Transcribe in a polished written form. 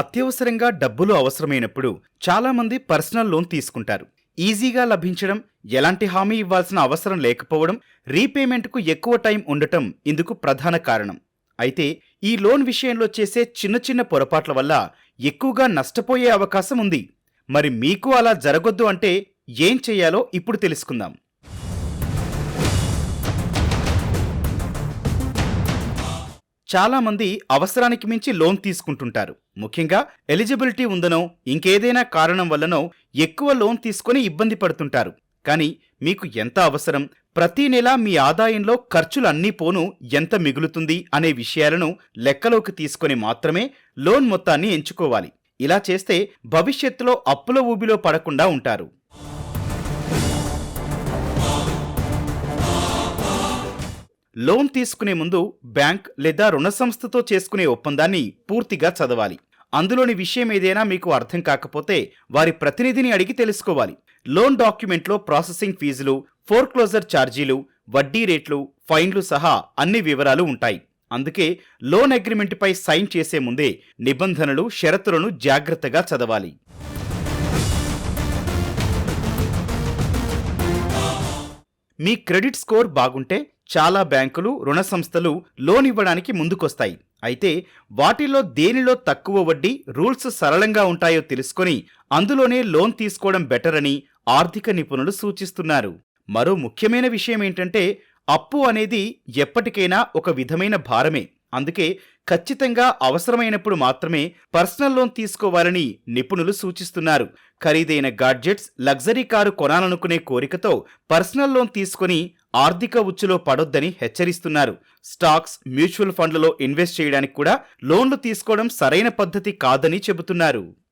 అత్యవసరంగా డబ్బులు అవసరమైనప్పుడు చాలామంది పర్సనల్ లోన్ తీసుకుంటారు. ఈజీగా లభించడం, ఎలాంటి హామీ ఇవ్వాల్సిన అవసరం లేకపోవడం, రీపేమెంట్కు ఎక్కువ టైం ఉండటం ఇందుకు ప్రధాన కారణం. అయితే ఈ లోన్ విషయంలో చేసే చిన్న చిన్న పొరపాట్ల వల్ల ఎక్కువగా నష్టపోయే అవకాశం ఉంది. మరి మీకు అలా జరగొద్దు అంటే ఏం చెయ్యాలో ఇప్పుడు తెలుసుకుందాం. చాలా మంది అవసరానికి మించి లోన్ తీసుకుంటుంటారు. ముఖ్యంగా ఎలిజిబిలిటీ ఉందనో ఇంకేదైనా కారణం వల్లనో ఎక్కువ లోన్ తీసుకొని ఇబ్బంది పడుతుంటారు. కానీ మీకు ఎంత అవసరం, ప్రతి నెల మీ ఆదాయంలో ఖర్చులు అన్నీ పోను ఎంత మిగులుతుంది అనే విషయాలను లెక్కలోకి తీసుకొని మాత్రమే లోన్ మొత్తాన్ని ఎంచుకోవాలి. ఇలా చేస్తే భవిష్యత్తులో అప్పుల ఊబిలో పడకుండా ఉంటారు. లోన్ తీసుకునే ముందు బ్యాంక్ లేదా రుణ సంస్థతో చేసుకునే ఒప్పందాన్ని పూర్తిగా చదవాలి. అందులోని విషయం ఏదైనా మీకు అర్థం కాకపోతే వారి ప్రతినిధిని అడిగి తెలుసుకోవాలి. లోన్ డాక్యుమెంట్లో ప్రాసెసింగ్ ఫీజులు, ఫోర్క్లోజర్ ఛార్జీలు, వడ్డీ రేట్లు, ఫైన్లు సహా అన్ని వివరాలు ఉంటాయి. అందుకే లోన్ అగ్రిమెంట్పై సైన్ చేసే ముందే నిబంధనలు, షరతులను జాగ్రత్తగా చదవాలి. మీ క్రెడిట్ స్కోర్ బాగుంటే చాలా బ్యాంకులు, రుణ సంస్థలు లోన్ ఇవ్వడానికి ముందుకొస్తాయి. అయితే వాటిలో దేనిలో తక్కువ వడ్డీ, రూల్స్ సరళంగా ఉంటాయో తెలుసుకొని అందులోనే లోన్ తీసుకోవడం బెటర్ అని ఆర్థిక నిపుణులు సూచిస్తున్నారు. మరో ముఖ్యమైన విషయం ఏంటంటే అప్పు అనేది ఎప్పటికైనా ఒక విధమైన భారమే. అందుకే ఖచ్చితంగా అవసరమైనప్పుడు మాత్రమే పర్సనల్ లోన్ తీసుకోవాలని నిపుణులు సూచిస్తున్నారు. ఖరీదైన గాడ్జెట్స్, లగ్జరీ కారు కొనాలనుకునే కోరికతో పర్సనల్ లోన్ తీసుకుని ఆర్థిక ఉచ్చులో పడొద్దని హెచ్చరిస్తున్నారు. స్టాక్స్, మ్యూచువల్ ఫండ్లలో ఇన్వెస్ట్ చేయడానికి కూడా లోన్లు తీసుకోవడం సరైన పద్ధతి కాదని చెబుతున్నారు.